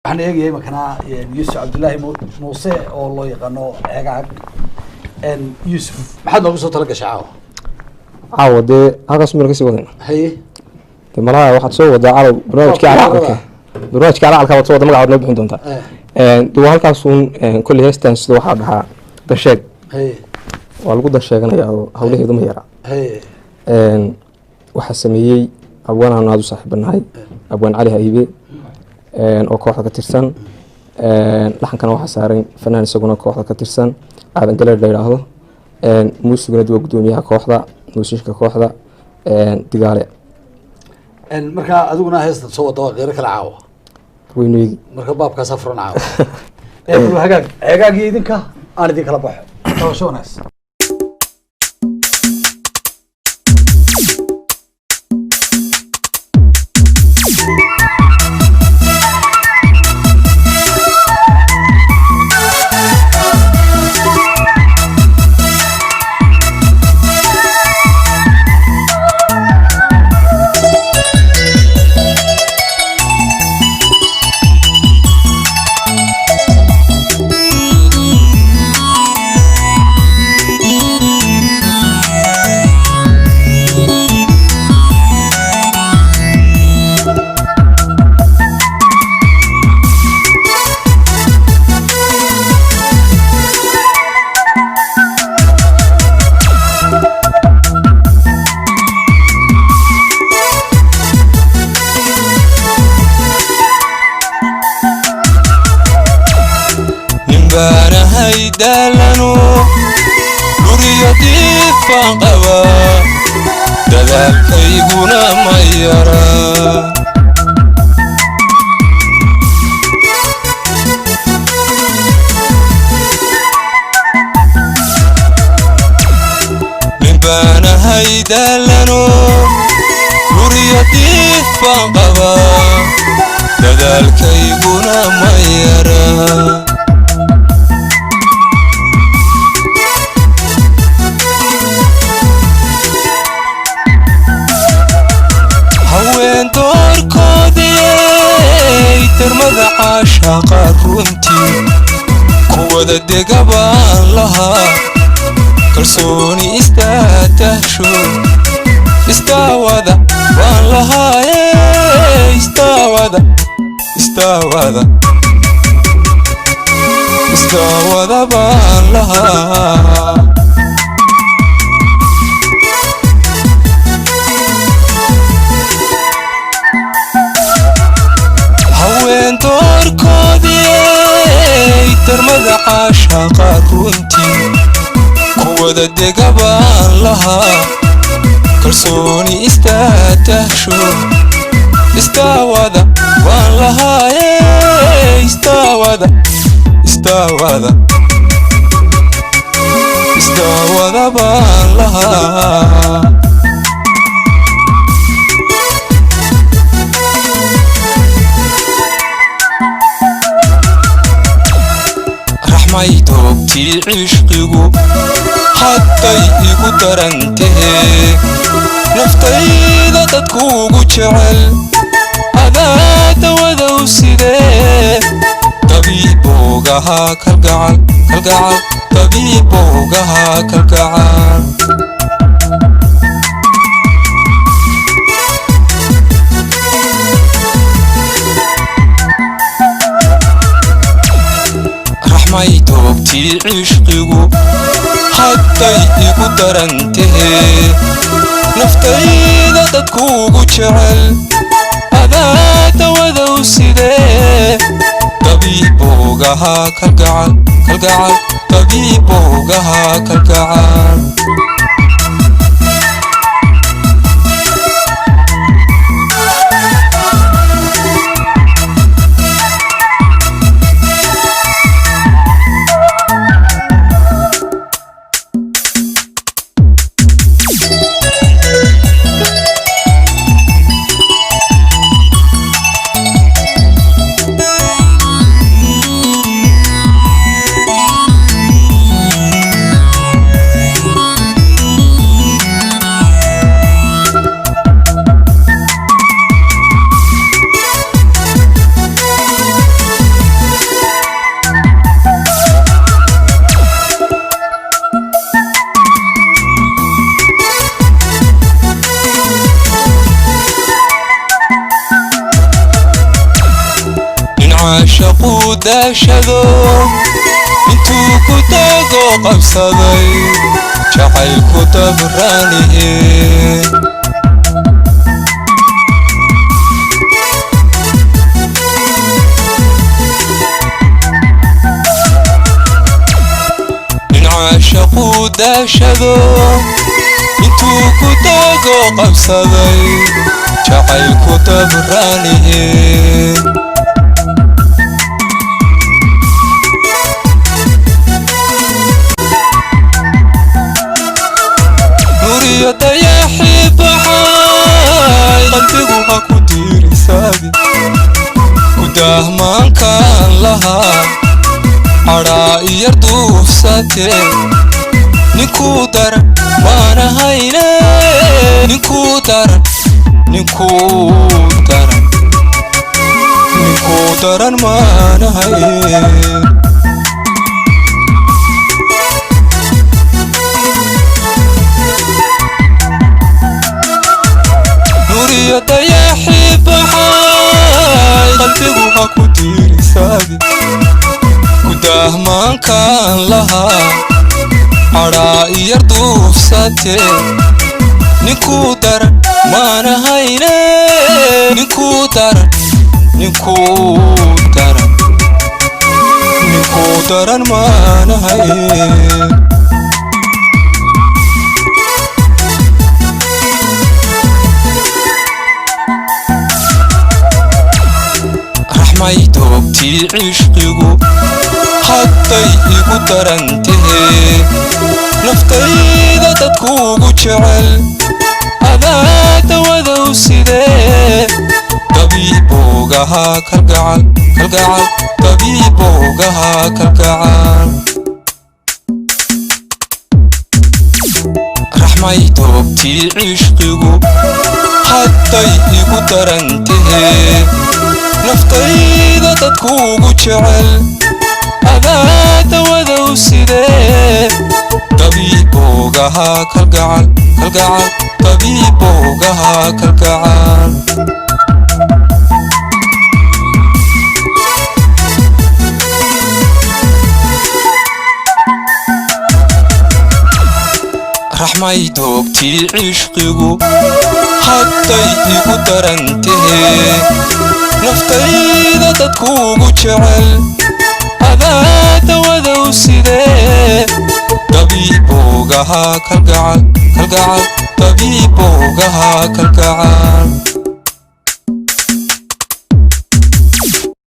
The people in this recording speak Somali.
waxaan eegayay makana Yuusuf Cabdullaahi Muuse oo loo yaqaano Ceegaag Yuusuf maxaad noogu soo tala gashay caawa dee halkaas marka sii wadan haye de malaha waxaad soo wadaa caawa barnaamijka alaalka waad soo wada magacaad noo bixin doontaa dee halkaas uun kulli heestan sida waxaa dhahaa darsheeg haye waa lagu darsheeganayaa oo hawlaheedu ma yara haye waxaa sameeyey abwaan aad u saaxiibanahay abwaan cali haybe oo kooxda ka tirsan laxankana waxaa saaran fanaan isaguna kooxda ka tirsan aadan galeed la yidhaahdo muusiguna waa gudoomiyaha kooxda muusiishka kooxda digaale marka adiguna heesta soo wada waa qeyr kala caawa weyneegi marka baabkaas afran caawa hagaag ceegaagii idinka aan idin kala baxo tawashoonaas دالنو لوريدي فانقوا دالك يقونا ما يرى من بانا هاي دالنو لوريدي فانقوا دالك يقونا ما يرى عاشق runtii kuwada degabaan lahaa kalsooni istaatahsho istaawada waan lahaa istaawada baan lahaa عاشق runtii kuwada degabaan lahaa kalsooni istaatahsho istaawada waan lahaa istaawada baan lahaa maydobti cishqigu hadday igu darantahe naftayda dadkuugu jecel adaa dawadow sidee dabiiboogahaa kalgacal dabiiboogahaa kalgacal maydobti cishqigu hadday igu darantahe naftayda dadkuugu jecel adaa dawadow sidee dabiiboogahaa kalgacal dabiiboogahaa kalgacal عاشقو داشدو انتو كتاقو قبصدي جعيلكو دبرانيه عاشقو داشدو انتو كتاقو قبصدي جعيلكو دبرانيه نوري دياحي بحاي قلبي هاكو ديري سادي كداه مان كان لها عرائي يردوف ساتي نكو در وانا هاينا نكو در وانا هاينا نوري دياحي بحاي قلبي هاكو ديري سادي كداه مان كان لها عرائي يردوف ساتي نكو در وانا هاينا نكو در وانا هاينا رحمي توبتي عشقيقو حتى يقو ترنته نفتيدا تدكوغو جعل أذات وذو سيده طبيبوغها كالقعال طبيبوغها كالقعال رحمي توبتي عشقيقو حتى يقو ترنته نفتيدا تدكوغو جعل أذات وذو سيده طبيبوغها كالقعال طبيبوغها كالقعال رحمي توبتي عشقيقو حتى يقو ترنته نفتيدا تدكوغو جعل أذات وذو سيده طبيبوغها كالقعال طبيبوغها كالقعال